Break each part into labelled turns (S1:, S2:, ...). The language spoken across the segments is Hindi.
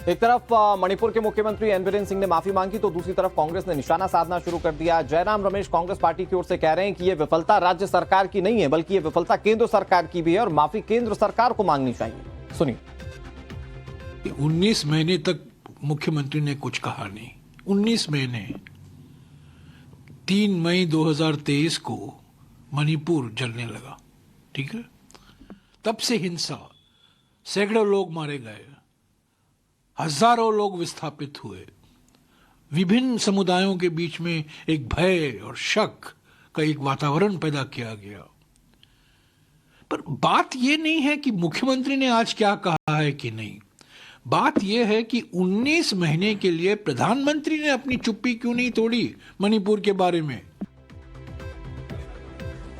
S1: एक तरफ मणिपुर के मुख्यमंत्री एन बीरेन सिंह ने माफी मांगी तो दूसरी तरफ कांग्रेस ने निशाना साधना शुरू कर दिया। जयराम रमेश कांग्रेस पार्टी की ओर से कह रहे हैं कि यह विफलता राज्य सरकार की नहीं है बल्कि यह विफलता केंद्र सरकार की भी है और माफी केंद्र सरकार को मांगनी चाहिए। सुनिए।
S2: 19 महीने तक मुख्यमंत्री ने कुछ कहा नहीं। 19 महीने 3 मई 2023 को मणिपुर जलने लगा, ठीक है। तब से हिंसा, सैकड़ों लोग मारे गए, हजारों लोग विस्थापित हुए, विभिन्न समुदायों के बीच में एक भय और शक का एक वातावरण पैदा किया गया। पर बात यह नहीं है कि मुख्यमंत्री ने आज क्या कहा है कि नहीं, बात यह है कि 19 महीने के लिए प्रधानमंत्री ने अपनी चुप्पी क्यों नहीं तोड़ी मणिपुर के बारे में।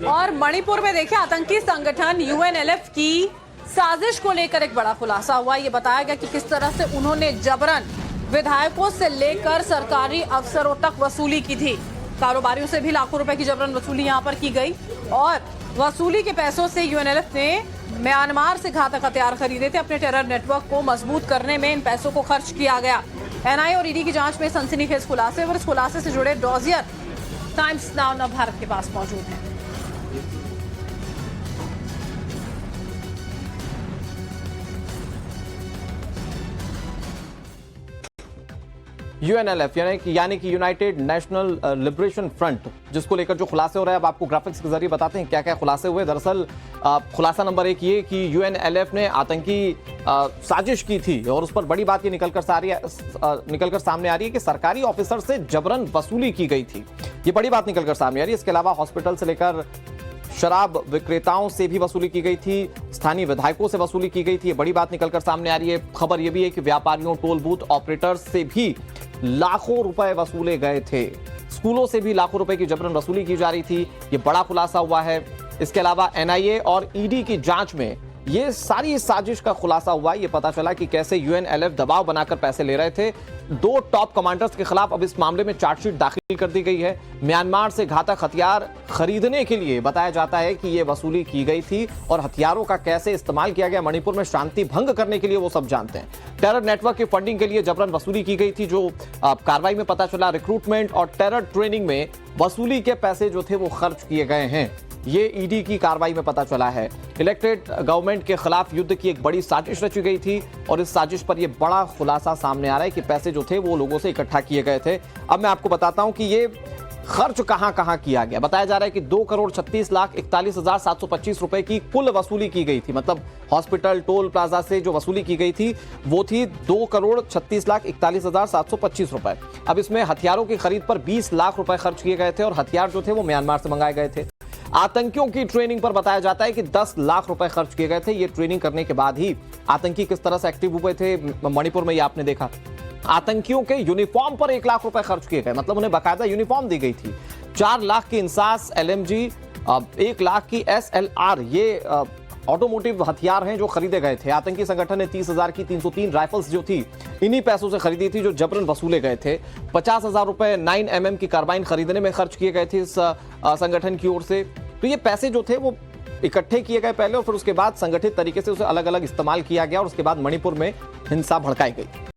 S3: और मणिपुर में देखिए आतंकी संगठन यूएनएलएफ की साजिश को लेकर एक बड़ा खुलासा हुआ। ये बताया गया कि किस तरह से उन्होंने जबरन विधायकों से लेकर सरकारी अफसरों तक वसूली की थी। कारोबारियों से भी लाखों रुपए की जबरन वसूली यहां पर की गई और वसूली के पैसों से यूएनएलएफ ने म्यांमार से घातक हथियार खरीदे थे। अपने टेरर नेटवर्क को मजबूत करने में इन पैसों को खर्च किया गया। एनआईए और ईडी की जांच में सनसनीखेज खुलासे और इस खुलासे से जुड़े डॉजियर टाइम्स नाउ नव भारत के पास मौजूद है।
S1: यूएनएलएफ यानी कि यूनाइटेड नेशनल लिबरेशन फ्रंट, जिसको लेकर जो खुलासे हो रहे हैं अब आपको ग्राफिक्स के जरिए बताते हैं क्या क्या खुलासे हुए। दरअसल खुलासा नंबर 1 ये कि यूएनएलएफ ने आतंकी साजिश की थी और उस पर बड़ी बात ये निकलकर सामने आ रही है कि सरकारी ऑफिसर से जबरन वसूली की गई थी। ये बड़ी बात निकलकर सामने आ रही है। इसके अलावा हॉस्पिटल से लेकर शराब विक्रेताओं से भी वसूली की गई थी, स्थानीय विधायकों से वसूली की गई थी। ये बड़ी बात निकलकर सामने आ रही है। खबर यह भी है कि व्यापारियों, टोल बूथ ऑपरेटर्स से भी लाखों रुपए वसूले गए थे। स्कूलों से भी लाखों रुपए की जबरन वसूली की जा रही थी। ये बड़ा खुलासा हुआ है। इसके अलावा एनआईए और ईडी की जांच में ये सारी साजिश का खुलासा हुआ। ये पता चला कि कैसे यूएनएलएफ दबाव बनाकर पैसे ले रहे थे। 2 टॉप कमांडर्स के खिलाफ अब इस मामले में चार्जशीट दाखिल कर दी गई है। म्यांमार से घातक हथियार खरीदने के लिए बताया जाता है कि ये वसूली की गई थी और हथियारों का कैसे इस्तेमाल किया गया मणिपुर में शांति भंग करने के लिए वो सब जानते हैं। टेरर नेटवर्क की फंडिंग के लिए जबरन वसूली की गई थी। जो कार्रवाई में पता चला, रिक्रूटमेंट और टेरर ट्रेनिंग में वसूली के पैसे जो थे वो खर्च किए गए हैं। ये ईडी की कार्रवाई में पता चला है। इलेक्टेड गवर्नमेंट के खिलाफ युद्ध की एक बड़ी साजिश रची गई थी और इस साजिश पर यह बड़ा खुलासा सामने आ रहा है कि पैसे जो थे वो लोगों से इकट्ठा किए गए थे। अब मैं आपको बताता हूं कि ये खर्च कहां कहां किया गया। बताया जा रहा है कि 2,36,41,725 रुपए की कुल वसूली की गई थी। मतलब हॉस्पिटल, टोल प्लाजा से जो वसूली की गई थी वो थी 2,36,41,725 रुपए। अब इसमें हथियारों की खरीद पर 20 लाख रुपए खर्च किए गए थे और हथियार जो थे वो म्यांमार से मंगाए गए थे। आतंकियों की ट्रेनिंग पर बताया जाता है कि 10 लाख रुपए खर्च किए गए थे। ये ट्रेनिंग करने के बाद ही आतंकी किस तरह से एक्टिव हुए थे मणिपुर में, ये आपने देखा। आतंकियों के यूनिफॉर्म पर 1 लाख रुपए खर्च किए गए, मतलब उन्हें बाकायदा यूनिफॉर्म दी गई थी। 4 लाख की इंसास एलएमजी, 1 लाख की एसएलआर, ये ऑटोमोटिव हथियार हैं जो खरीदे गए थे। आतंकी संगठन ने 30,000 की 303 राइफल्स जो थी इन्हीं पैसों से खरीदी थी जो जबरन वसूले गए थे। 50,000 रुपए 9mm की कार्बाइन खरीदने में खर्च किए गए थे इस संगठन की ओर से। तो ये पैसे जो थे वो इकट्ठे किए गए पहले और फिर उसके बाद संगठित तरीके से उसे अलग अलग इस्तेमाल किया गया और उसके बाद मणिपुर में हिंसा भड़काई गई।